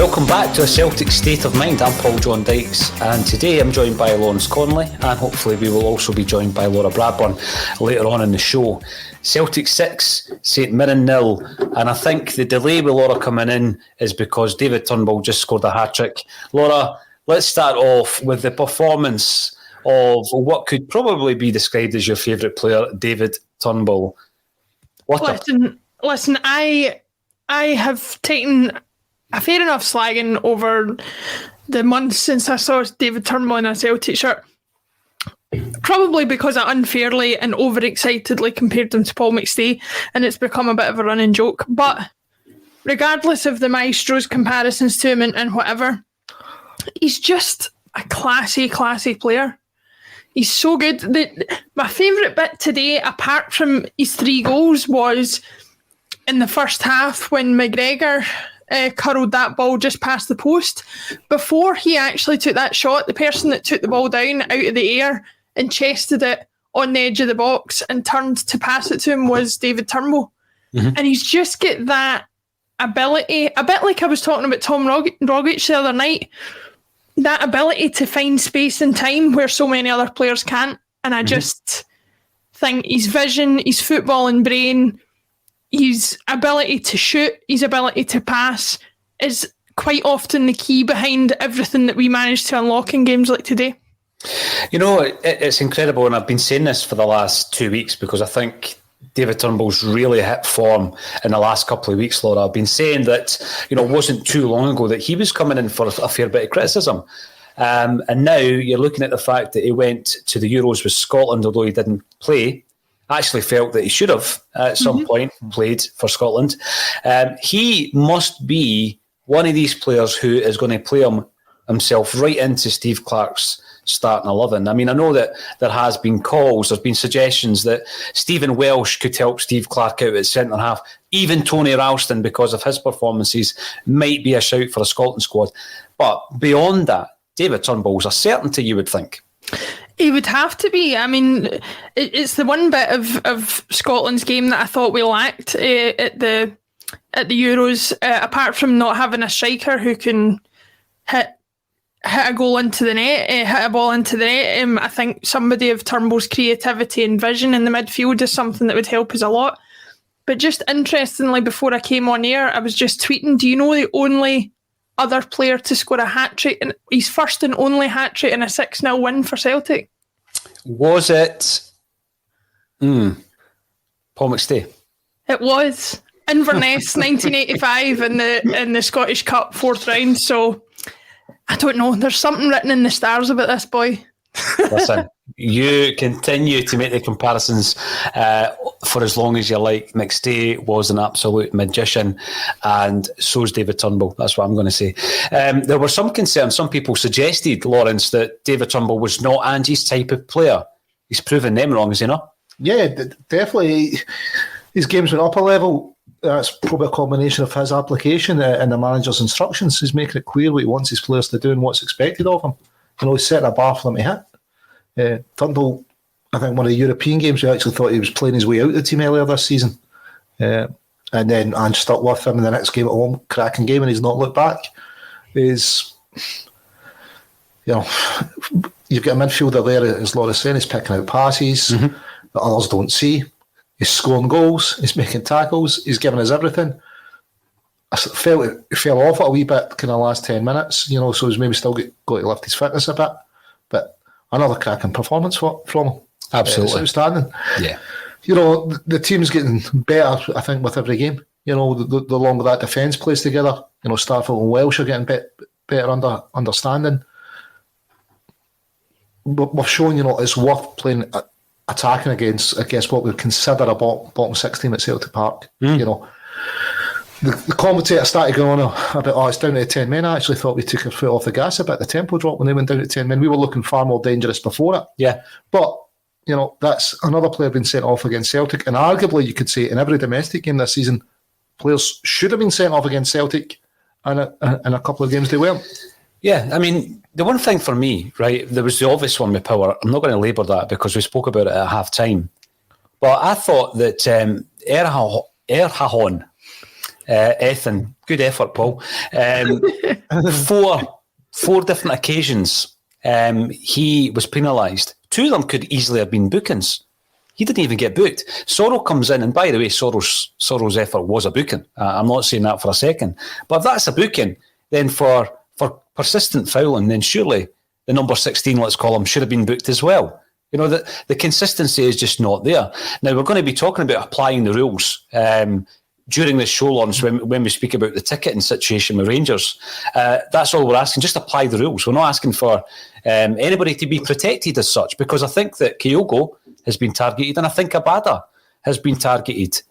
Welcome back to a Celtic State of Mind. I'm John Dykes, and today I'm joined by Lawrence Connolly, and hopefully we will also be joined by Laura Bradburn later on in the show. Celtic 6, St Mirren 0, and I think the delay with Laura coming in is because David Turnbull just scored a hat-trick. Laura, let's start off with the performance of what could probably be described as your favourite player, David Turnbull. Listen, I have taken a fair enough slagging over the months since I saw David Turnbull in a Celtic shirt. Probably because I unfairly and overexcitedly compared him to Paul McStay, and it's become a bit of a running joke. But regardless of the Maestro's comparisons to him and whatever, he's just a classy player. He's so good. My favourite bit today, apart from his 3 goals, was in the first half when McGregor curled that ball just past the post. Before he actually took that shot, the person that took the ball down out of the air and chested it on the edge of the box and turned to pass it to him was David Turnbull. Mm-hmm. And he's just got that ability, a bit like I was talking about Tom Rogic the other night, that ability to find space and time where so many other players can't. And I just think his vision, his footballing brain, his ability to shoot, his ability to pass is quite often the key behind everything that we manage to unlock in games like today. You know, it's incredible, and I've been saying this for the last 2 weeks because I think David Turnbull's really hit form in the last couple of weeks, Laura. I've been saying that, you know, it wasn't too long ago that he was coming in for a fair bit of criticism. And now you're looking at the fact that he went to the Euros with Scotland, although he didn't play. I actually felt that he should have at some point played for Scotland. He must be one of these players who is going to play himself right into Steve Clarke's starting 11. I mean, I know that there has been calls, there's been suggestions that Stephen Welsh could help Steve Clarke out at centre-half. Even Tony Ralston, because of his performances, might be a shout for a Scotland squad. But beyond that, David Turnbull's a certainty, you would think. He would have to be. I mean, it's the one bit of Scotland's game that I thought we lacked at the Euros, apart from not having a striker who can hit a goal into the net, hit a ball into the net. I think somebody of Turnbull's creativity and vision in the midfield is something that would help us a lot. But just interestingly, before I came on air, I was just tweeting, do you know the only other player to score a hat-trick, and his first and only hat-trick in a 6-0 win for Celtic? Was it Paul McStay? It was Inverness 1985 in the Scottish Cup 4th round. So I don't know, there's something written in the stars about this boy. Listen, you continue to make the comparisons for as long as you like. McStay was an absolute magician, and so's David Turnbull. That's what I'm going to say. There were some concerns. Some people suggested, Lawrence, that David Turnbull was not Angie's type of player. He's proven them wrong, is he not? Yeah, definitely. His game's went up a level. That's probably a combination of his application and the manager's instructions. He's making it clear what he wants his players to do and what's expected of them. You know, he's setting a bar for them to hit. Turnbull, I think one of the European games, we actually thought he was playing his way out of the team earlier this season. And then Ange stuck with him in the next game at home, cracking game, and he's not looked back. You've got a midfielder there, as Laura saying, he's picking out passes that others don't see. He's scoring goals, he's making tackles, he's giving us everything. I felt it fell off a wee bit kind of last 10 minutes, so he's maybe still got to lift his fitness a bit. But another cracking performance from him. Absolutely. It's outstanding. Yeah. The team's getting better, I think, with every game. The longer that defence plays together, Starfield and Welsh are getting better understanding. We're showing, it's worth playing attacking against what we consider a bottom 6 team at Celtic Park. The commentator started going on about, it's down to 10 men. I actually thought we took our foot off the gas a bit. The tempo dropped when they went down to 10 men. We were looking far more dangerous before it. Yeah. But, that's another player being sent off against Celtic. And arguably, you could say, in every domestic game this season, players should have been sent off against Celtic, and in a couple of games they weren't. Yeah, I mean, the one thing for me, right, there was the obvious one with Power. I'm not going to labour that because we spoke about it at half-time. But I thought that Erhahon Ethan, good effort, Paul. 4 different occasions he was penalised. 2 of them could easily have been bookings. He didn't even get booked. Sorrell comes in, and by the way, Sorrell's effort was a booking. I'm not saying that for a second. But if that's a booking, then for persistent fouling, then surely the number 16, let's call him, should have been booked as well. You know, the consistency is just not there. Now, we're going to be talking about applying the rules during this show launch when we speak about the ticketing situation with Rangers. That's all we're asking. Just apply the rules. We're not asking for anybody to be protected as such, because I think that Kyogo has been targeted, and I think Abada has been targeted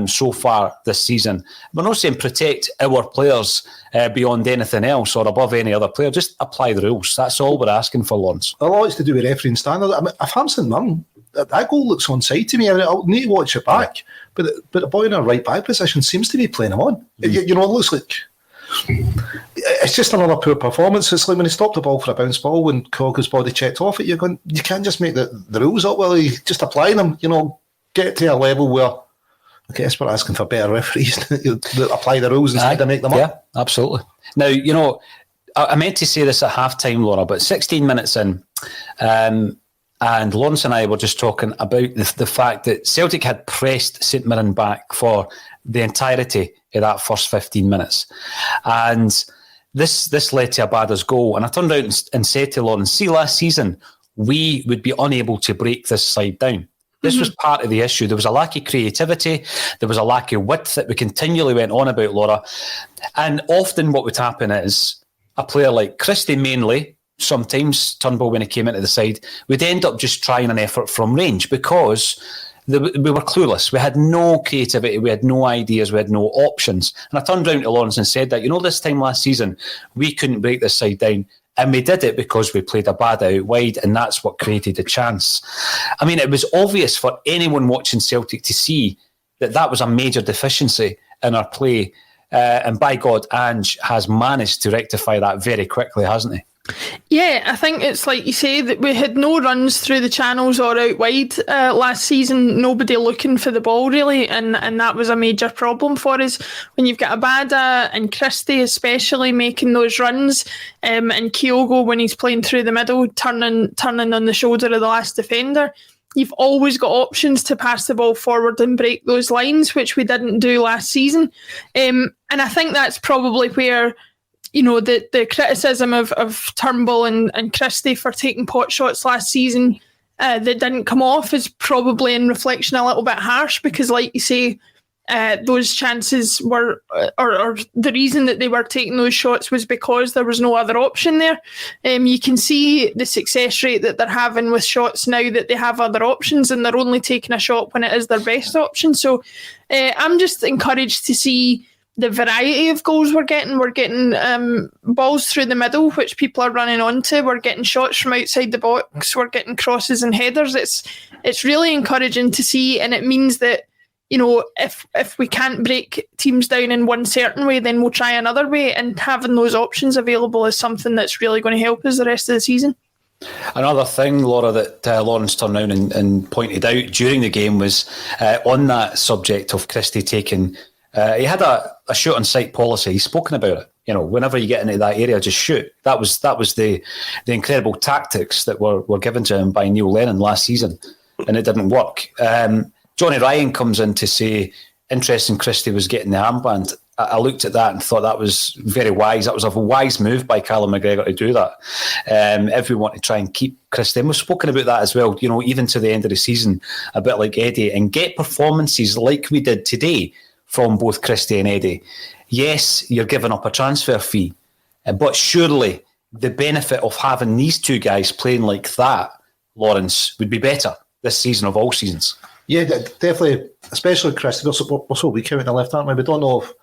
so far this season. We're not saying protect our players beyond anything else or above any other player. Just apply the rules. That's all we're asking for, Lawrence. A lot is to do with refereeing standard. I mean, if I'm St Mirren, that goal looks onside to me. I'll need to watch it back. But the boy in a right back position seems to be playing him on. You know, it looks like it's just another poor performance. It's like when he stopped the ball for a bounce ball when Cogger's body checked off it. You're going, you can't just make the rules up. Well, you just apply them. You know, get to a level where I guess we're asking for better referees that apply the rules instead of make them up. Yeah, absolutely. Now, you know, I meant to say this at half-time, Laura, but 16 minutes in, and Lawrence and I were just talking about the fact that Celtic had pressed St Mirren back for the entirety of that first 15 minutes. And this led to Abada's goal. And I turned out and said to Lawrence, see, last season, we would be unable to break this side down. This was part of the issue. There was a lack of creativity. There was a lack of width that we continually went on about, Laura. And often what would happen is a player like Christie mainly, sometimes Turnbull when he came into the side, would end up just trying an effort from range because we were clueless. We had no creativity. We had no ideas. We had no options. And I turned round to Lawrence and said that, you know, this time last season, we couldn't break this side down. And we did it because we played Abada out wide, and that's what created a chance. I mean, it was obvious for anyone watching Celtic to see that that was a major deficiency in our play. And by God, Ange has managed to rectify that very quickly, hasn't he? Yeah, I think it's like you say that we had no runs through the channels or out wide last season. Nobody looking for the ball really, and that was a major problem for us. When you've got Abada and Christie especially making those runs, and Kyogo when he's playing through the middle, turning on the shoulder of the last defender, you've always got options to pass the ball forward and break those lines, which we didn't do last season. And I think that's probably where, you know, the criticism of Turnbull and Christie for taking pot shots last season that didn't come off is probably in reflection a little bit harsh, because like you say, those chances were, or the reason that they were taking those shots was because there was no other option there. You can see the success rate that they're having with shots now that they have other options, and they're only taking a shot when it is their best option. So I'm just encouraged to see the variety of goals we're getting. We're getting balls through the middle, which people are running onto. We're getting shots from outside the box. We're getting crosses and headers. It's really encouraging to see, and it means that, you know, if we can't break teams down in one certain way, then we'll try another way. And having those options available is something that's really going to help us the rest of the season. Another thing, Laura, that Lawrence turned around and pointed out during the game was on that subject of Christie taking. He had a shoot on sight policy. He's spoken about it. You know, whenever you get into that area, just shoot. That was the incredible tactics that were given to him by Neil Lennon last season, and it didn't work. Johnny Ryan comes in to say, interesting, Christie was getting the armband. I looked at that and thought that was very wise. That was a wise move by Callum McGregor to do that. If we want to try and keep Christie, and we've spoken about that as well, you know, even to the end of the season, a bit like Eddie, and get performances like we did today from both Christie and Eddie. Yes, you're giving up a transfer fee, but surely the benefit of having these two guys playing like that, Lawrence, would be better this season of all seasons. Yeah, definitely, especially Christie. We're so weak out in the left, aren't we? We don't know if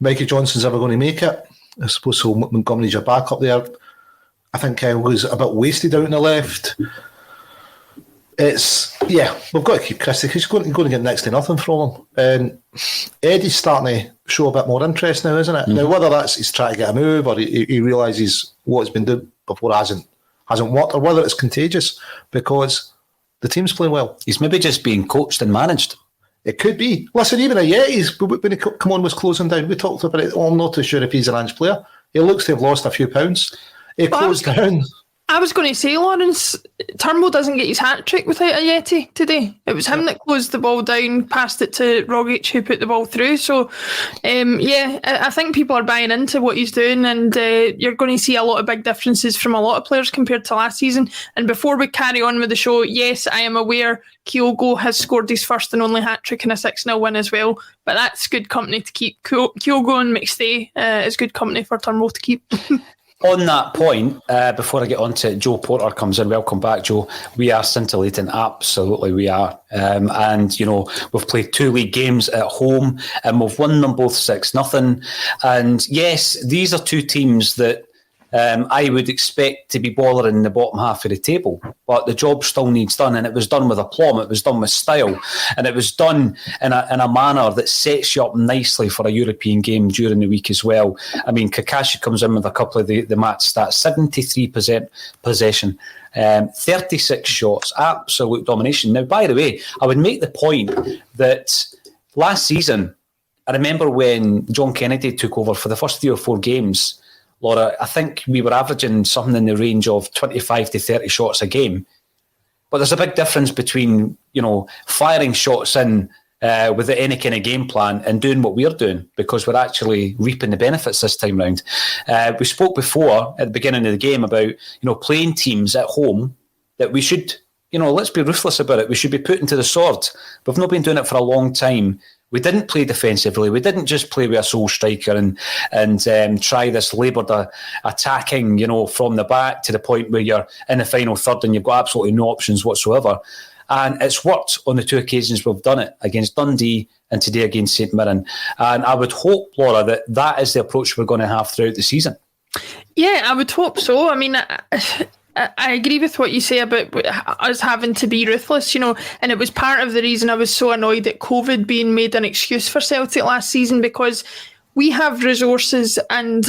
Mikey Johnson's ever going to make it. I suppose so. Montgomery's your back up there. I think Kyle was a bit wasted out in the left. We've got to keep Christie because you're going to get next to nothing from him. And Eddie's starting to show a bit more interest now, isn't it? Mm-hmm. Now, whether that's he's trying to get a move or he realises what he's been doing before hasn't worked, or whether it's contagious because the team's playing well. He's maybe just being coached and managed. It could be. Listen, even Ayetis, when he come on was closing down, we talked about it. Oh, I'm not too sure if he's an Ange player. He looks to have lost a few pounds. He closed down. I was going to say, Lawrence, Turnbull doesn't get his hat-trick without Ayeti today. It was him that closed the ball down, passed it to Rogic, who put the ball through. So, I think people are buying into what he's doing, and you're going to see a lot of big differences from a lot of players compared to last season. And before we carry on with the show, yes, I am aware Kyogo has scored his first and only hat-trick in a 6-0 win as well, but that's good company to keep. Kyogo and McStay is good company for Turnbull to keep. On that point, before I get on to it, Joe Porter comes in. Welcome back, Joe. We are scintillating. Absolutely, we are. And, we've played 2 league games at home and we've won them both 6-0. And yes, these are 2 teams that I would expect to be bothering in the bottom half of the table. But the job still needs done, and it was done with aplomb, it was done with style, and it was done in a manner that sets you up nicely for a European game during the week as well. I mean, Kakashi comes in with a couple of the match stats: 73% possession, 36 shots, absolute domination. Now, by the way, I would make the point that last season, I remember when John Kennedy took over for the first 3 or 4 games, Laura, I think we were averaging something in the range of 25 to 30 shots a game. But there's a big difference between, firing shots in without any kind of game plan and doing what we're doing, because we're actually reaping the benefits this time round. We spoke before at the beginning of the game about, playing teams at home that we should, let's be ruthless about it. We should be putting to the sword. We've not been doing it for a long time. We didn't play defensively. We didn't just play with a sole striker and try this laboured attacking, from the back to the point where you're in the final third and you've got absolutely no options whatsoever. And it's worked on the 2 occasions we've done it, against Dundee and today against St Mirren. And I would hope, Laura, that is the approach we're going to have throughout the season. Yeah, I would hope so. I mean, I agree with what you say about us having to be ruthless, and it was part of the reason I was so annoyed at COVID being made an excuse for Celtic last season, because we have resources and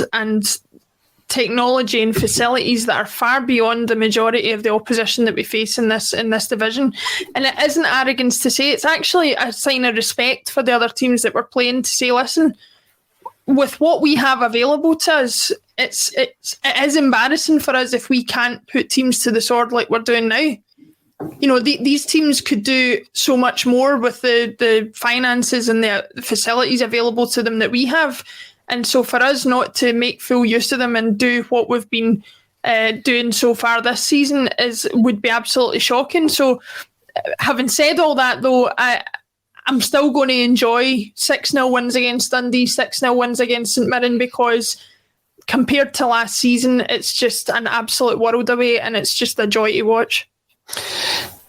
technology and facilities that are far beyond the majority of the opposition that we face in this division. And it isn't arrogance to say, it's actually a sign of respect for the other teams that we're playing to say, listen, with what we have available to us, it is embarrassing for us if we can't put teams to the sword like we're doing now. These teams could do so much more with the finances and the facilities available to them that we have. And so for us not to make full use of them and do what we've been doing so far this season would be absolutely shocking. So having said all that, though, I'm still going to enjoy 6-0 wins against Dundee, 6-0 wins against St Mirren, because compared to last season, it's just an absolute world away, and it's just a joy to watch.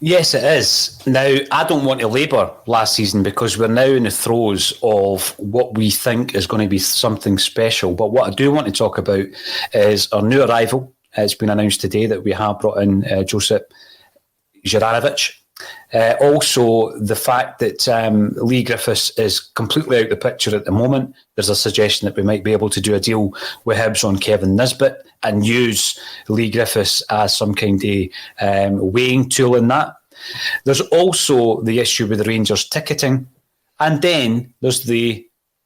Yes, it is. Now, I don't want to labour last season, because we're now in the throes of what we think is going to be something special. But what I do want to talk about is our new arrival. It's been announced today that we have brought in Josip Juranovic. Also, the fact that Lee Griffiths is completely out of the picture at the moment. There's a suggestion that we might be able to do a deal with Hibs on Kevin Nisbet and use Lee Griffiths as some kind of weighing tool in that. There's also the issue with the Rangers ticketing. And then there's the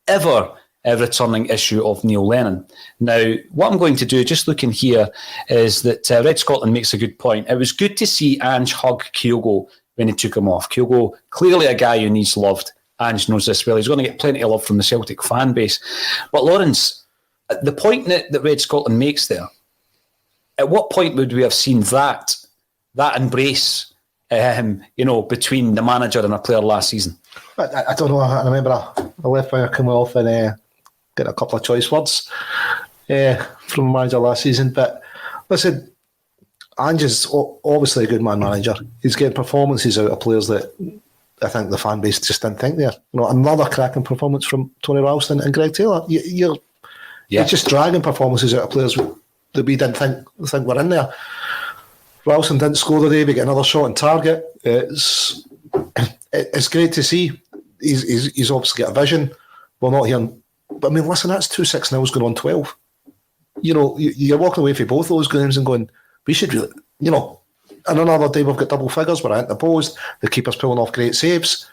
ever returning issue of Neil Lennon. Now, what I'm going to do, just looking here, is that Red Scotland makes a good point. It was good to see Ange hug Kyogo when he took him off. Kyogo, clearly a guy who needs loved. Ange knows this well. He's going to get plenty of love from the Celtic fan base. But Lawrence, the point that Red Scotland makes there, at what point would we have seen that embrace, between the manager and a player last season? I don't know. I remember a left winger come off and get a couple of choice words from the manager last season. But listen, Ange is obviously a good man manager. He's getting performances out of players that I think the fan base just didn't think there. Another cracking performance from Tony Ralston and Greg Taylor. You're just dragging performances out of players that we didn't think were in there. Ralston didn't score today. We get another shot on target. It's great to see. He's obviously got a vision. We're not hearing. But I mean, listen, that's 2 6-0s going on 12. You're walking away from both those games and going, we should really, and another day we've got double figures. We're at the post. The keeper's pulling off great saves.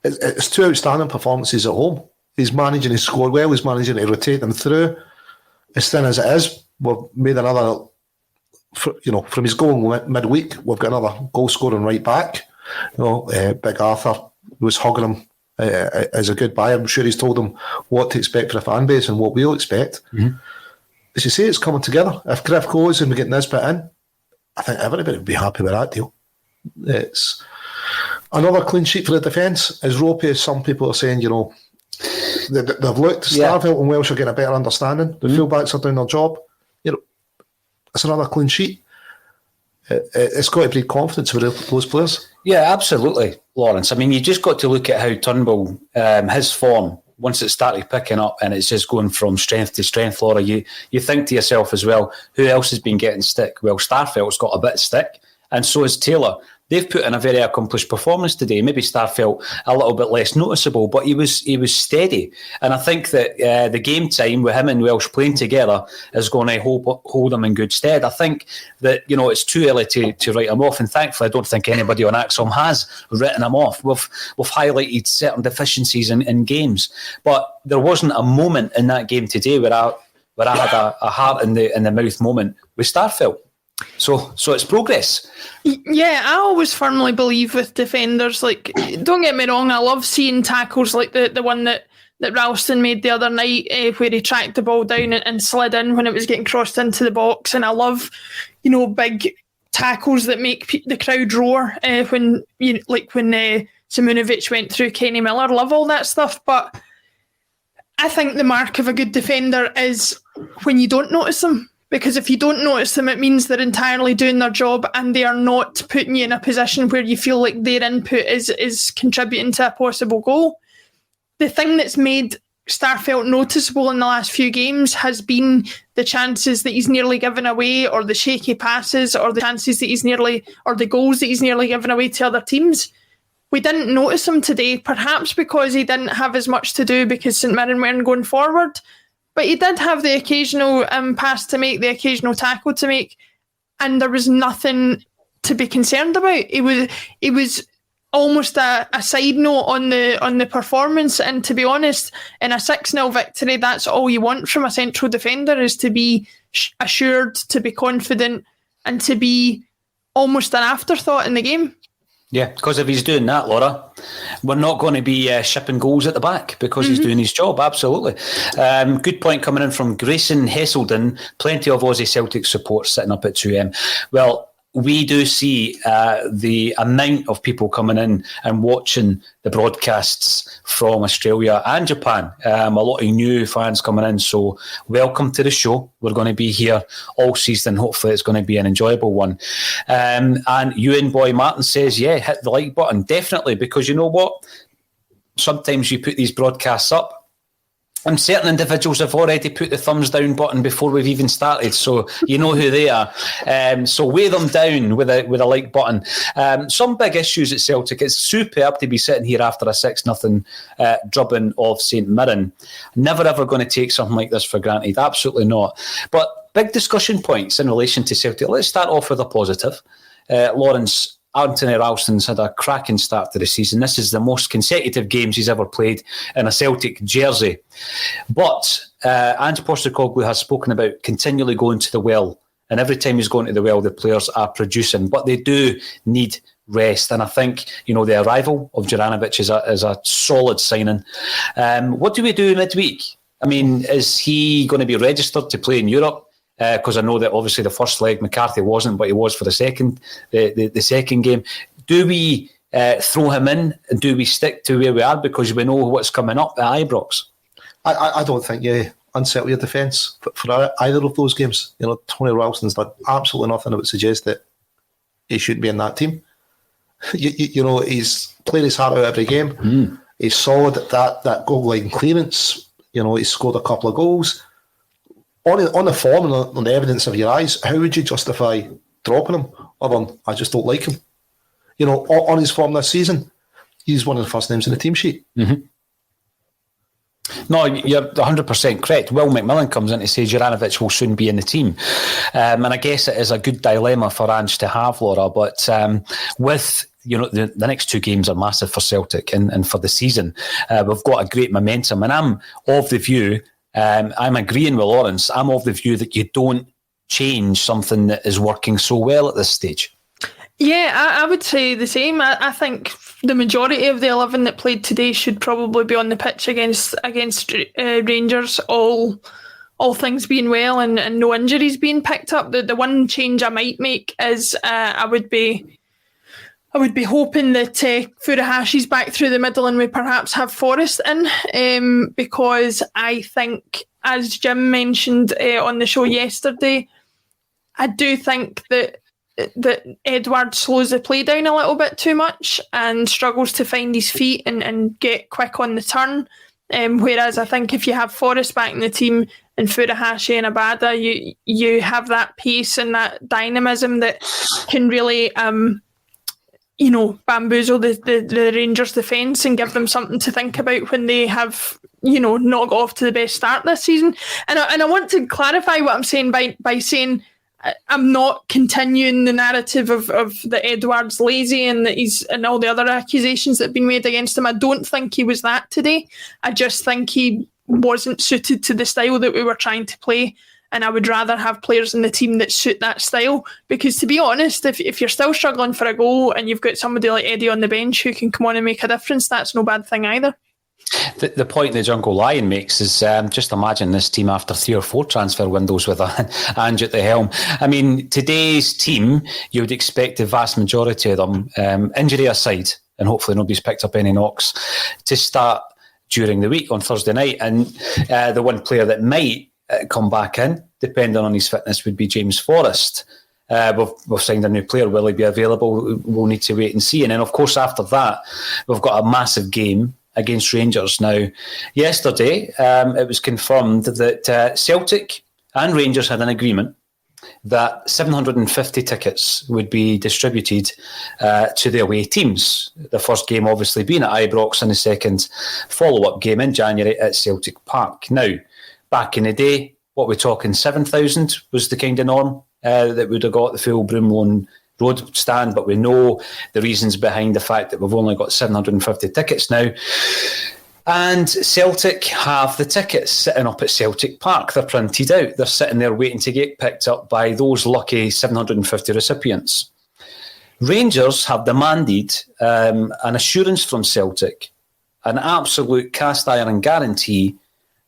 it's two outstanding performances at home. He's managing his score well. He's managing to rotate them through. As thin as it is, we've made another. From his goal midweek, we've got another goal scoring right back. Big Arthur was hugging him as a goodbye. I'm sure he's told him what to expect for the fan base and what we'll expect. Mm-hmm. As you say, it's coming together. If Griff goes and we get Nisbet in, I think everybody would be happy with that deal. It's another clean sheet for the defence. As ropey as some people are saying, they've looked. Starfelt and Welsh are getting a better understanding. The fullbacks are doing their job. It's another clean sheet. It's got to breed confidence for those players. Yeah, absolutely, Lawrence. I mean, you just got to look at how Turnbull, his form, once it started picking up and it's just going from strength to strength, Laura, you think to yourself as well, who else has been getting stick? Well, Starfelt's got a bit of stick, and so has Taylor. They've put in a very accomplished performance today. Maybe Starfelt a little bit less noticeable, but he was steady. And I think that the game time with him and Welsh playing together is going to hold him in good stead. I think that, it's too early to write him off. And thankfully, I don't think anybody on Axom has written him off. We've highlighted certain deficiencies in games. But there wasn't a moment in that game today where I had a heart in the mouth moment with Starfelt. So it's progress. Yeah, I always firmly believe with defenders, like, don't get me wrong, I love seeing tackles like the one that Ralston made the other night, where he tracked the ball down and slid in when it was getting crossed into the box. And I love, big tackles that make the crowd roar when Simunovic went through Kenny Miller. Love all that stuff. But I think the mark of a good defender is when you don't notice them. Because if you don't notice them, it means they're entirely doing their job and they are not putting you in a position where you feel like their input is contributing to a possible goal. The thing that's made Starfelt noticeable in the last few games has been the chances that he's nearly given away, or the shaky passes, or the chances that or the goals that he's nearly given away to other teams. We didn't notice him today, perhaps because he didn't have as much to do because St Mirren weren't going forward. But he did have the occasional pass to make, the occasional tackle to make, and there was nothing to be concerned about. It was almost a side note on the performance. And to be honest, in a 6-0 victory, that's all you want from a central defender, is to be assured, to be confident, and to be almost an afterthought in the game. Yeah, because if he's doing that, Laura, we're not going to be shipping goals at the back because he's doing his job, absolutely. Good point coming in from Grayson Hesselden. Plenty of Aussie Celtic support sitting up at 2am. Well, we do see the amount of people coming in and watching the broadcasts from Australia and Japan. A lot of new fans coming in, so welcome to the show. We're going to be here all season. Hopefully it's going to be an enjoyable one. And Ewan Boy Martin says, yeah, hit the like button. Definitely, because you know what? Sometimes you put these broadcasts up and certain individuals have already put the thumbs down button before we've even started, so you know who they are. So weigh them down with a like button. Some big issues at Celtic. It's superb to be sitting here after a 6-0 drubbing of St Mirren. Never ever going to take something like this for granted. Absolutely not. But big discussion points in relation to Celtic. Let's start off with a positive. Lawrence, Anthony Ralston's had a cracking start to the season. This is the most consecutive games he's ever played in a Celtic jersey. But Ange Postecoglou has spoken about continually going to the well. And every time he's going to the well, the players are producing. But they do need rest. And I think, the arrival of Juranovic is a solid signing. What do we do midweek? I mean, is he going to be registered to play in Europe? Because I know that obviously the first leg McCarthy wasn't, but he was for the second game. Do we throw him in? Do we stick to where we are because we know what's coming up at Ibrox? I don't think you unsettle your defence for either of those games. Tony Ralston's done absolutely nothing that would suggest that he shouldn't be in that team. He's played his heart out every game. He's solid at that goal line clearance. He's scored a couple of goals. On the form and on the evidence of your eyes, how would you justify dropping him? Other than, I just don't like him. On his form this season, he's one of the first names in the team sheet. Mm-hmm. No, you're 100% correct. Will McMillan comes in to say Juranovic will soon be in the team. And I guess it is a good dilemma for Ange to have, Laura. But with the next two games are massive for Celtic and for the season. We've got a great momentum, and I'm of the view, I'm agreeing with Lawrence, I'm of the view that you don't change something that is working so well at this stage. Yeah, I would say the same. I think the majority of the 11 that played today should probably be on the pitch against Rangers, all things being well and no injuries being picked up. The one change I might make is I would be hoping that Furuhashi's back through the middle and we perhaps have Forrest in, because I think, as Jim mentioned on the show yesterday, I do think that Edouard slows the play down a little bit too much and struggles to find his feet and get quick on the turn. Whereas I think if you have Forrest back in the team and Furuhashi and Abada, you have that pace and that dynamism that can really bamboozle the Rangers defence and give them something to think about when they have not got off to the best start this season. And I want to clarify what I'm saying by saying I'm not continuing the narrative of that Edouard's lazy and that he's and all the other accusations that have been made against him. I don't think he was that today. I just think he wasn't suited to the style that we were trying to play, and I would rather have players in the team that suit that style, because to be honest, if you're still struggling for a goal and you've got somebody like Eddie on the bench who can come on and make a difference, that's no bad thing either. The point that Jungle Lion makes is just imagine this team after 3 or 4 transfer windows with Ange at the helm. I mean, today's team, you would expect the vast majority of them, injury aside, and hopefully nobody's picked up any knocks, to start during the week on Thursday night. And the one player that might come back in, depending on his fitness, would be James Forrest. We've signed a new player. Will he be available? We'll need to wait and see. And then, of course, after that, we've got a massive game against Rangers. Now, yesterday, it was confirmed that Celtic and Rangers had an agreement that 750 tickets would be distributed to the away teams. The first game obviously being at Ibrox and the second follow-up game in January at Celtic Park. Now, back in the day, what we're talking, 7,000 was the kind of norm that would have got the full Broomloan Road stand, but we know the reasons behind the fact that we've only got 750 tickets now. And Celtic have the tickets sitting up at Celtic Park. They're printed out. They're sitting there waiting to get picked up by those lucky 750 recipients. Rangers have demanded an assurance from Celtic, an absolute cast iron guarantee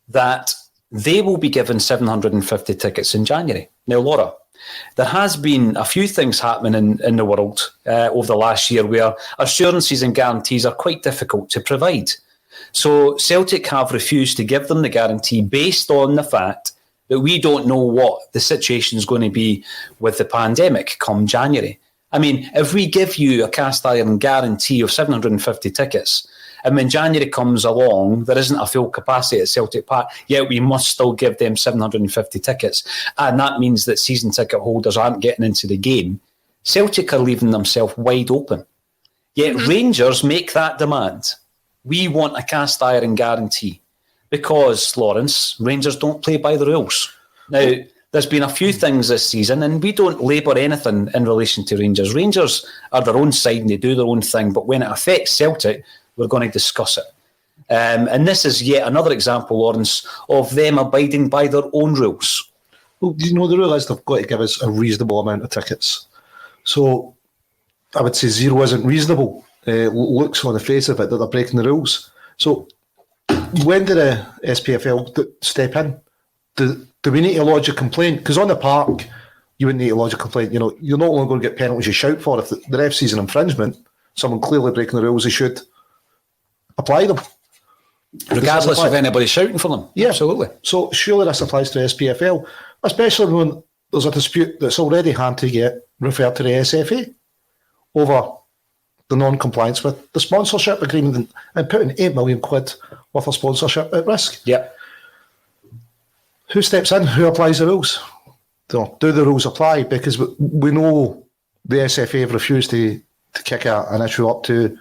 that they will be given 750 tickets in January. Now, Laura, there has been a few things happening in the world over the last year where assurances and guarantees are quite difficult to provide. So Celtic have refused to give them the guarantee based on the fact that we don't know what the situation is going to be with the pandemic come January. I mean, if we give you a cast iron guarantee of 750 tickets, and when January comes along, there isn't a full capacity at Celtic Park, yet we must still give them 750 tickets. And that means that season ticket holders aren't getting into the game. Celtic are leaving themselves wide open. Yet Rangers make that demand. We want a cast iron guarantee because, Lawrence, Rangers don't play by the rules. Now, there's been a few things this season, and we don't labour anything in relation to Rangers. Rangers are their own side and they do their own thing, but when it affects Celtic, we're going to discuss it. And this is yet another example, Lawrence, of them abiding by their own rules. Well, the rule is they've got to give us a reasonable amount of tickets. So I would say 0 isn't reasonable. Looks on the face of it that they're breaking the rules. So when did the SPFL step in? Do we need to lodge a complaint? Because on the park, you wouldn't need to lodge a complaint. You're not only going to get penalties you shout for. If the ref sees an infringement, someone clearly breaking the rules, they should apply them. Regardless of anybody shouting for them. Yeah, absolutely. So surely this applies to the SPFL, especially when there's a dispute that's already had to get referred to the SFA over the non-compliance with the sponsorship agreement and putting £8 million worth of sponsorship at risk. Yeah. Who steps in? Who applies the rules? Do the rules apply? Because we know the SFA have refused to kick an issue up to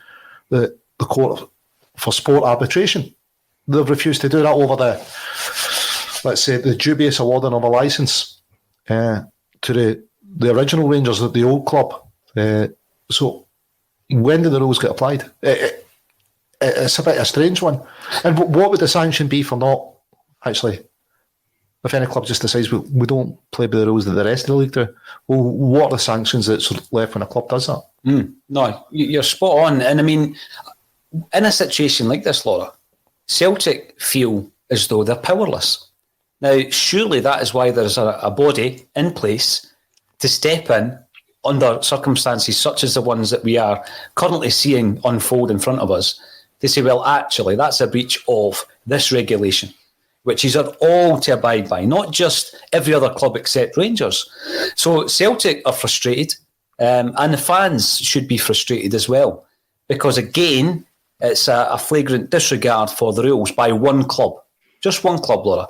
the court for sport arbitration. They've refused to do that over the dubious awarding of a licence to the original Rangers at the old club. So When do the rules get applied? It's a bit of a strange one. And what would the sanction be for not actually? If any club just decides we don't play by the rules that the rest of the league do, well, what are the sanctions that's left when a club does that? No, you're spot on. And I mean, in a situation like this, Laura, Celtic feel as though they're powerless. Now, surely that is why there's a body in place to step in under circumstances such as the ones that we are currently seeing unfold in front of us, to say, well, actually, that's a breach of this regulation, which is all to abide by, not just every other club except Rangers. So Celtic are frustrated, and the fans should be frustrated as well, because again, it's a flagrant disregard for the rules by one club. Just one club, Laura.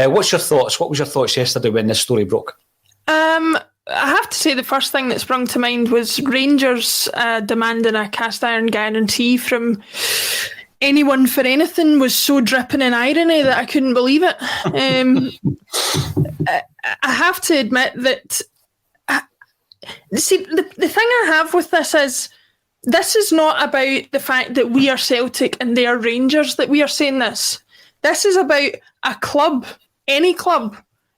What's your thoughts? What was your thoughts yesterday when this story broke? I have to say the first thing that sprung to mind was Rangers demanding a cast iron guarantee from anyone for anything was so dripping in irony that I couldn't believe it. I have to admit that. See, the thing I have with this is not about the fact that we are Celtic and they are Rangers that we are saying this. This is about a club, any club,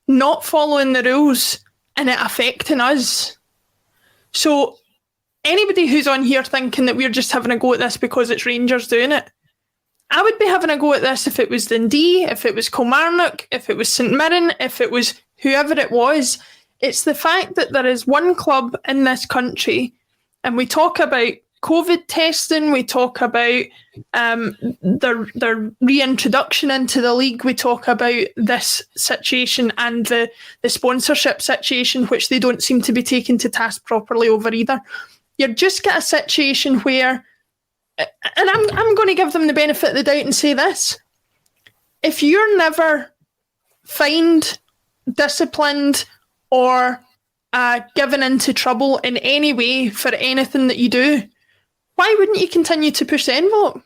not following the rules and it affecting us. So anybody who's on here thinking that we're just having a go at this because it's Rangers doing it, I would be having a go at this if it was Dundee, if it was Kilmarnock, if it was St Mirren, if it was whoever it was. It's the fact that there is one club in this country, and we talk about COVID testing, we talk about their reintroduction into the league, we talk about this situation and the sponsorship situation, which they don't seem to be taken to task properly over either. You just get a situation where, and I'm going to give them the benefit of the doubt and say this, if you're never fined, disciplined, or given into trouble in any way for anything that you do, why wouldn't you continue to push the envelope?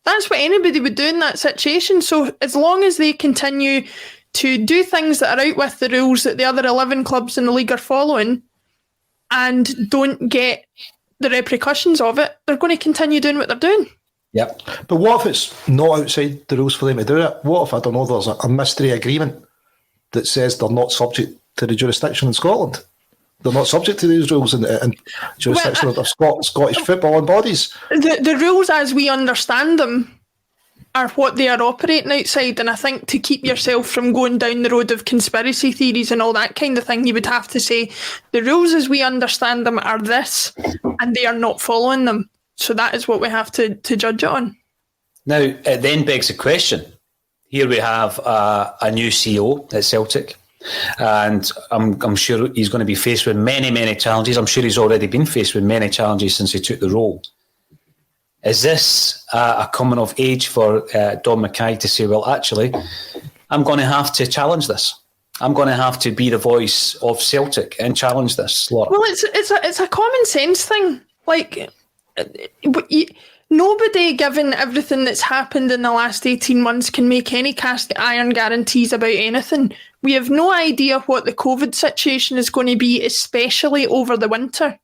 That's what anybody would do in that situation. So as long as they continue to do things that are out with the rules that the other 11 clubs in the league are following and don't get the repercussions of it, they're going to continue doing what they're doing. Yep. But what if it's not outside the rules for them to do it? What if, I don't know, there's a mystery agreement that says they're not subject to the jurisdiction in Scotland? They're not subject to these rules and jurisdiction of Scottish footballing bodies. The rules as we understand them are what they are operating outside, and I think to keep yourself from going down the road of conspiracy theories and all that kind of thing, you would have to say the rules as we understand them are this, and they are not following them. So that is what we have to judge it on. Now, it then begs the question. Here we have a new CEO at Celtic. And I'm sure he's going to be faced with many, many challenges. I'm sure he's already been faced with many challenges since he took the role. Is this a coming of age for Don Mackay to say, well, actually, I'm going to have to challenge this. I'm going to have to be the voice of Celtic and challenge this, Laura? Well, it's a common sense thing. Like, nobody, given everything that's happened in the last 18 months, can make any cast iron guarantees about anything. We have no idea what the COVID situation is going to be, especially over the winter.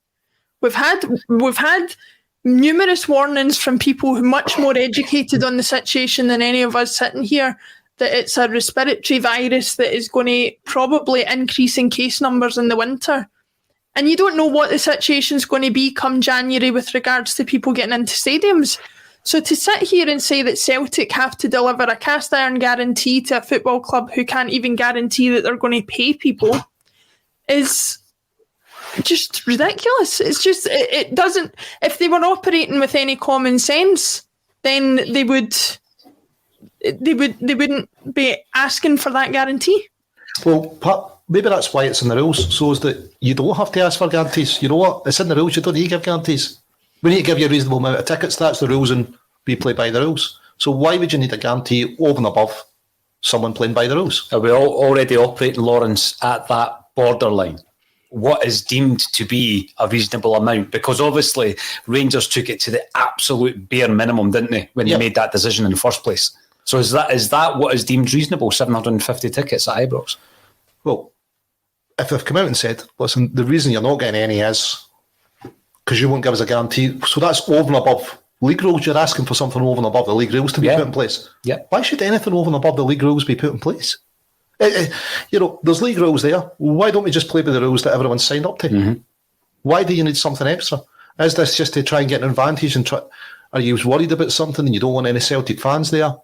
We've had numerous warnings from people who are much more educated on the situation than any of us sitting here, that it's a respiratory virus that is going to probably increase in case numbers in the winter. And you don't know what the situation is going to be come January with regards to people getting into stadiums. So to sit here and say that Celtic have to deliver a cast iron guarantee to a football club who can't even guarantee that they're going to pay people is just ridiculous. It's just, it doesn't, if they were operating with any common sense, then they wouldn't be asking for that guarantee. Well, maybe that's why it's in the rules, so is that you don't have to ask for guarantees. You know what? It's in the rules. You don't need to give guarantees. We need to give you a reasonable amount of tickets. That's the rules, and we play by the rules. So why would you need a guarantee over and above someone playing by the rules? Are we all already operating, Lawrence, at that borderline? What is deemed to be a reasonable amount? Because obviously Rangers took it to the absolute bare minimum, didn't they, when they made that decision in the first place? So is that what is deemed reasonable, 750 tickets at Ibrox? Well, if they've come out and said, listen, the reason you're not getting any is because you won't give us a guarantee. So that's over and above league rules. You're asking for something over and above the league rules to be put in place. Yeah. Why should anything over and above the league rules be put in place? There's league rules there. Why don't we just play by the rules that everyone's signed up to? Mm-hmm. Why do you need something extra? Is this just to try and get an advantage? Are you worried about something and you don't want any Celtic fans there?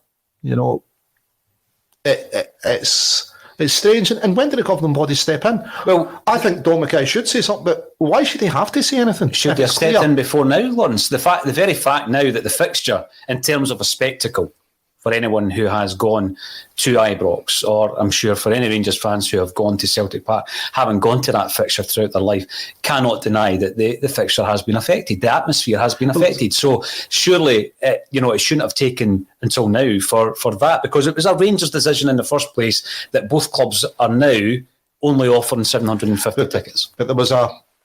It's strange. And when did the governing body step in? Well, I think Don Mackay should say something, but why should he have to say anything? Should they have stepped in before now, Lawrence? The very fact now that the fixture, in terms of a spectacle, for anyone who has gone to Ibrox, or I'm sure for any Rangers fans who have gone to Celtic Park, having gone to that fixture throughout their life, cannot deny that the fixture has been affected. The atmosphere has been affected. So surely, it shouldn't have taken until now for that, because it was a Rangers decision in the first place that both clubs are now only offering 750 tickets. But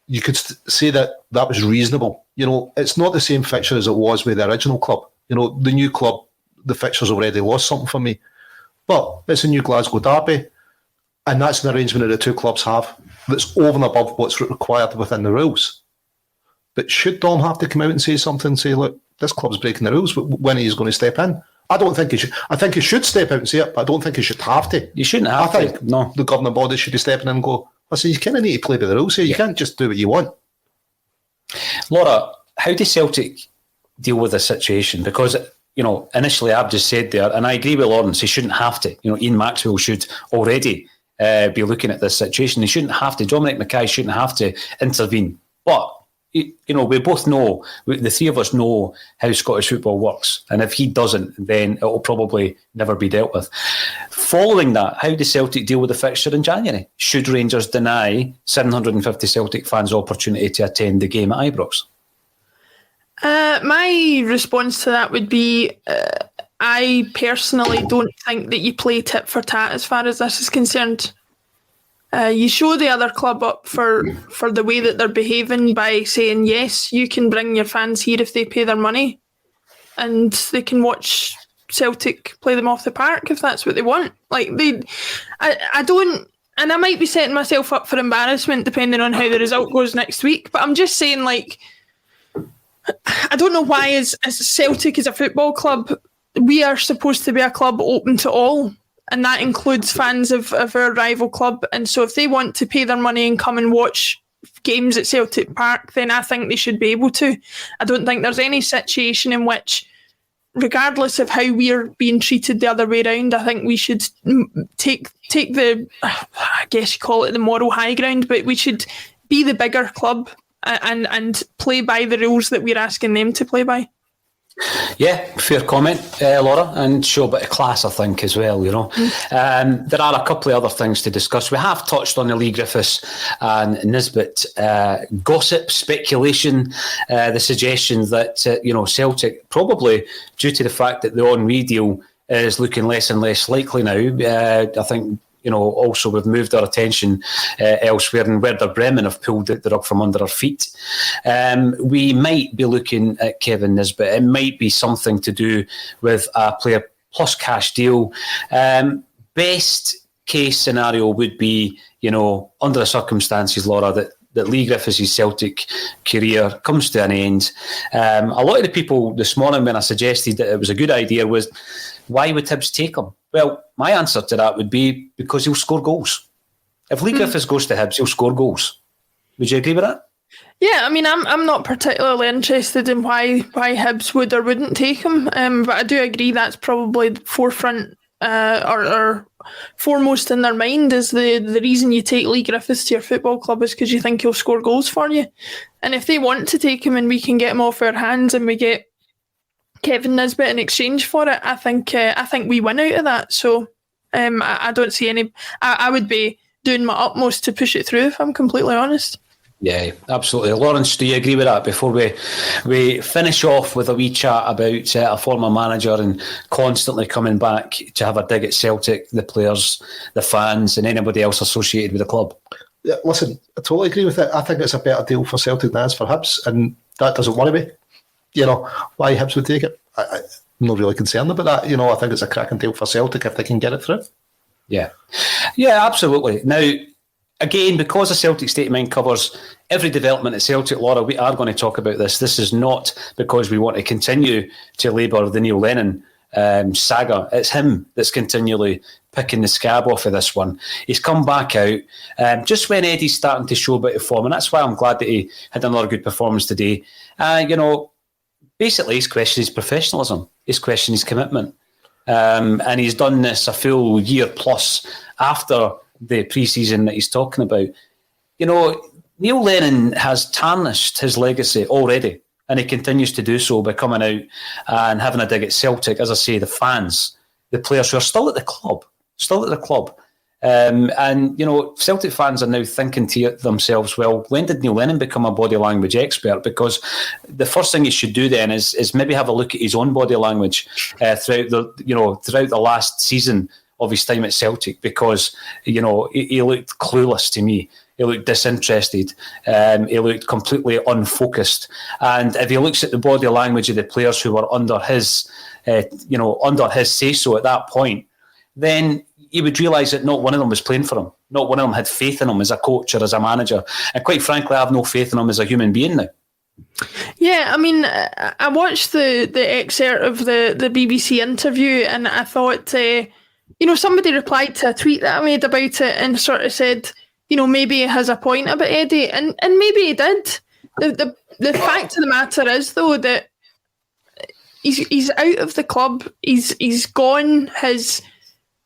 you could say that was reasonable. It's not the same fixture as it was with the original club. The new club, the fixture's already lost something for me. But it's a new Glasgow derby, and that's an arrangement that the two clubs have that's over and above what's required within the rules. But should Dom have to come out and say something, say, look, this club's breaking the rules, when he's going to step in? I don't think he should. I think he should step out and say it, but I don't think he should have to. You shouldn't have to. I think the governing body should be stepping in and go, listen, you kind of need to play by the rules here. You can't just do what you want. Laura, how do Celtic deal with this situation? Because initially I've just said there, and I agree with Lawrence, he shouldn't have to. Ian Maxwell should already be looking at this situation. He shouldn't have to. Dominic Mackay shouldn't have to intervene. But, we both know, the three of us know how Scottish football works. And if he doesn't, then it will probably never be dealt with. Following that, how does Celtic deal with the fixture in January? Should Rangers deny 750 Celtic fans opportunity to attend the game at Ibrox? My response to that would be, I personally don't think that you play tit for tat as far as this is concerned. You show the other club up for the way that they're behaving by saying, yes, you can bring your fans here if they pay their money, and they can watch Celtic play them off the park if that's what they want. I don't, and I might be setting myself up for embarrassment depending on how the result goes next week, but I'm just saying, I don't know why as Celtic as a football club, we are supposed to be a club open to all, and that includes fans of our rival club. And so if they want to pay their money and come and watch games at Celtic Park, then I think they should be able to. I don't think there's any situation in which, regardless of how we're being treated the other way around, I think we should take the, I guess you call it the moral high ground, but we should be the bigger club and play by the rules that we're asking them to play by. Yeah, fair comment, Laura, and show a bit of class, I think, as well, There are a couple of other things to discuss. We have touched on the Lee Griffiths and Nisbet gossip, speculation, the suggestion that, Celtic, probably due to the fact that the Henry deal is looking less and less likely now, I think, also we've moved our attention elsewhere, and Werder Bremen have pulled the rug from under our feet. We might be looking at Kevin Nisbet. It might be something to do with a player plus cash deal. Best case scenario would be, under the circumstances, Laura, that Lee Griffiths' Celtic career comes to an end. A lot of the people this morning, when I suggested that it was a good idea, was, why would Hibs take him? Well, my answer to that would be because he'll score goals. If Lee Griffiths goes to Hibs, he'll score goals. Would you agree with that? Yeah, I mean, I'm not particularly interested in why Hibs would or wouldn't take him, but I do agree that's probably the forefront or foremost in their mind is the reason you take Lee Griffiths to your football club is because you think he'll score goals for you. And if they want to take him and we can get him off our hands and we get Kevin Nisbet in exchange for it, I think we win out of that. So I don't see any. I would be doing my utmost to push it through, if I'm completely honest. Yeah, absolutely. Lawrence, do you agree with that? Before we finish off with a wee chat about a former manager and constantly coming back to have a dig at Celtic, the players, the fans, and anybody else associated with the club. Yeah, listen, I totally agree with it. I think it's a better deal for Celtic than it is for Hibs, and that doesn't worry me. Why Hibs would take it, I'm not really concerned about that. I think it's a cracking deal for Celtic if they can get it through. Yeah, absolutely. Now, again, because the Celtic State of Mind covers every development at Celtic, Laura, we are going to talk about this. This is not because we want to continue to labour the Neil Lennon saga. It's him that's continually picking the scab off of this one. He's come back out just when Eddie's starting to show a bit of form, and that's why I'm glad that he had another good performance today. Basically, he's questioned his professionalism. He's questioned his commitment. And he's done this a full year plus after the pre-season that he's talking about. Neil Lennon has tarnished his legacy already, and he continues to do so by coming out and having a dig at Celtic. As I say, the fans, the players who are still at the club. Celtic fans are now thinking to themselves, well, when did Neil Lennon become a body language expert? Because the first thing he should do then is maybe have a look at his own body language throughout the last season of his time at Celtic, because he looked clueless to me. He looked disinterested. He looked completely unfocused. And if he looks at the body language of the players who were under his say-so at that point, then he would realise that not one of them was playing for him. Not one of them had faith in him as a coach or as a manager. And quite frankly, I have no faith in him as a human being now. Yeah, I mean, I watched the excerpt of the BBC interview, and I thought, somebody replied to a tweet that I made about it and sort of said, maybe he has a point about Eddie, and maybe he did. The fact of the matter is, though, that he's out of the club. He's gone.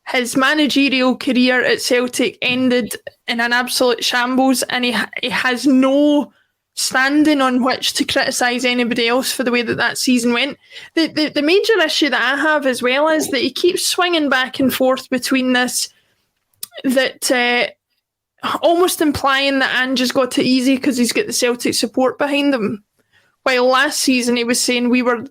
His managerial career at Celtic ended in an absolute shambles, and he has no standing on which to criticise anybody else for the way that season went. The major issue that I have as well is that he keeps swinging back and forth between this, that almost implying that Ange's got it easy because he's got the Celtic support behind him, while last season he was saying we were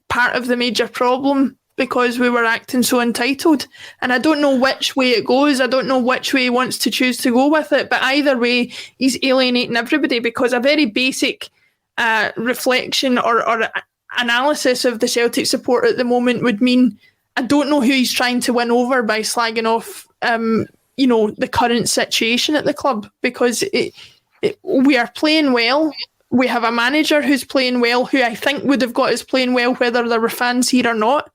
part of the major problem because we were acting so entitled. And I don't know which way it goes. I don't know which way he wants to choose to go with it. But either way, he's alienating everybody, because a very basic reflection or analysis of the Celtic support at the moment would mean I don't know who he's trying to win over by slagging off the current situation at the club, because we are playing well. We have a manager who's playing well, who I think would have got us playing well whether there were fans here or not.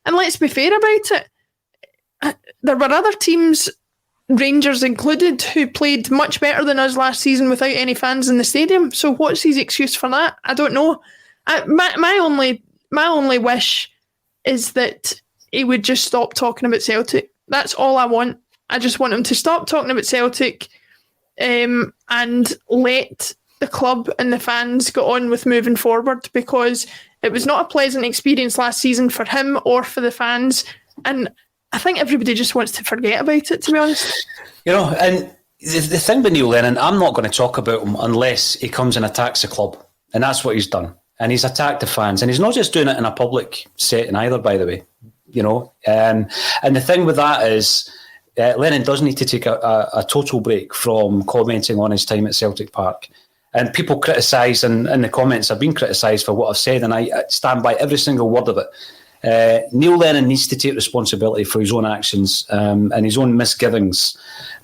And let's be fair about it. There were other teams, Rangers included, who played much better than us last season without any fans in the stadium. So what's his excuse for that? I don't know. My only wish is that he would just stop talking about Celtic. That's all I want. I just want him to stop talking about Celtic and let the club and the fans go on with moving forward, because it was not a pleasant experience last season for him or for the fans, and I think everybody just wants to forget about it, to be honest. And the thing with Neil Lennon, I'm not going to talk about him unless he comes and attacks the club, and that's what he's done. And he's attacked the fans, and he's not just doing it in a public setting either, by the way. And the thing with that is Lennon does need to take a total break from commenting on his time at Celtic Park. And people criticise, and in the comments I've been criticised for what I've said, and I stand by every single word of it. Neil Lennon needs to take responsibility for his own actions and his own misgivings,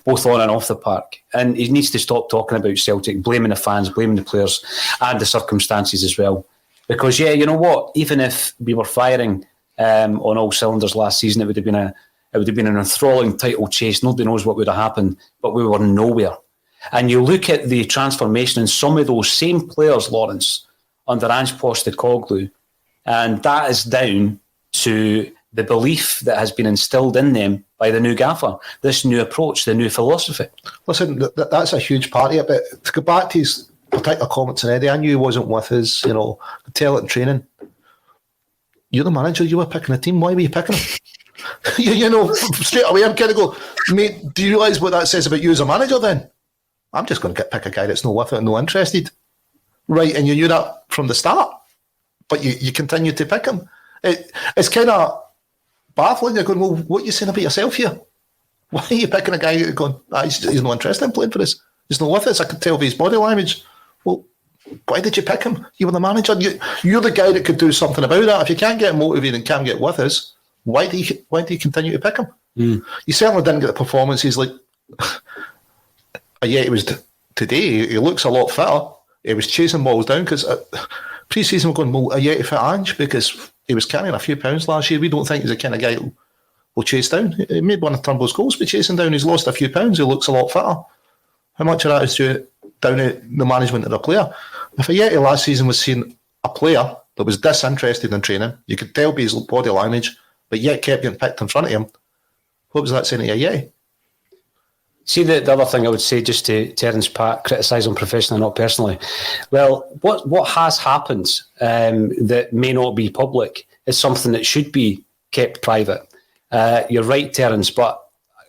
both on and off the park. And he needs to stop talking about Celtic, blaming the fans, blaming the players, and the circumstances as well. Because, you know what? Even if we were firing on all cylinders last season, it would have been an enthralling title chase. Nobody knows what would have happened, but we were nowhere. And you look at the transformation in some of those same players, Lawrence, under Ange Postecoglou, and that is down to the belief that has been instilled in them by the new gaffer, this new approach, the new philosophy. Listen, that's a huge part of it, but to go back to his particular comments on Eddie, I knew he wasn't with us, could tell it in training. You're the manager, you were picking a team, why were you picking him? Straight away I'm kind of go, mate, do you realise what that says about you as a manager then? I'm just going to pick a guy that's not with it and not interested. Right, and you knew that from the start, but you continue to pick him. It's kind of baffling. You're going, well, what are you saying about yourself here? Why are you picking a guy who's going, he's not interested in playing for us? He's not with us. I could tell by his body language. Well, why did you pick him? You were the manager. You're the guy that could do something about that. If you can't get motivated and can't get with us, why do you continue to pick him? You certainly didn't get the performances like... yet he was today. He looks a lot fitter. He was chasing balls down because pre-season we're going, well, yet he fit Ange because he was carrying a few pounds last year. We don't think he's the kind of guy who'll chase down. He made one of Turnbull's goals, but chasing down, he's lost a few pounds. He looks a lot fitter. How much of that is due down to the management of the player? If Ayeti last season was seeing a player that was disinterested in training, you could tell by his body language, but yet kept getting picked in front of him, what was that saying to Ayeti? See, the other thing I would say, just to Terence Pat, criticise him professionally, not personally. Well, what has happened that may not be public is something that should be kept private. You're right, Terence, but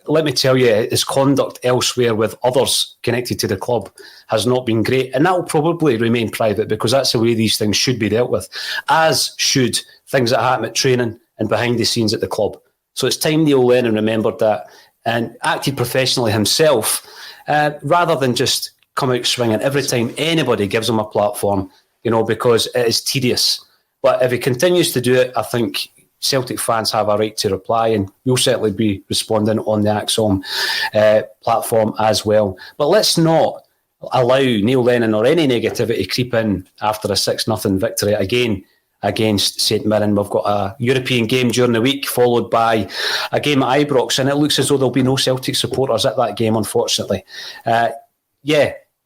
let me tell you, his conduct elsewhere with others connected to the club has not been great. And that will probably remain private because that's the way these things should be dealt with, as should things that happen at training and behind the scenes at the club. So it's time Neil Lennon remembered that and acted professionally himself rather than just come out swinging every time anybody gives him a platform, because it is tedious. But if he continues to do it, I think Celtic fans have a right to reply, and we'll certainly be responding on the Axom platform as well. But let's not allow Neil Lennon or any negativity creep in after a 6-0 victory again against St Mirren. We've got a European game during the week, followed by a game at Ibrox, and it looks as though there'll be no Celtic supporters at that game, unfortunately.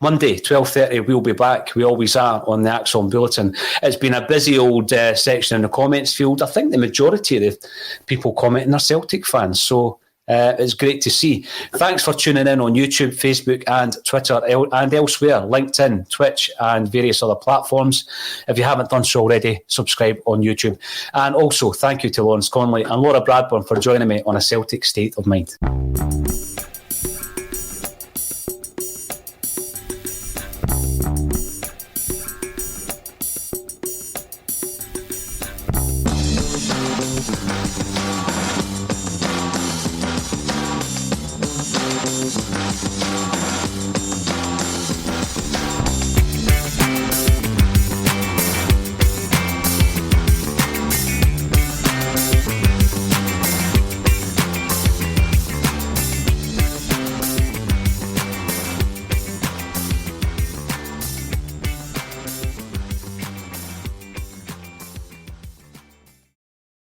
Monday, 12:30, we'll be back. We always are on the Axon Bulletin. It's been a busy old section in the comments field. I think the majority of the people commenting are Celtic fans, so it's great to see. Thanks for tuning in on YouTube, Facebook and Twitter and elsewhere, LinkedIn, Twitch and various other platforms. If you haven't done so already, subscribe on YouTube. And also, thank you to Lawrence Connolly and Laura Bradburn for joining me on A Celtic State of Mind.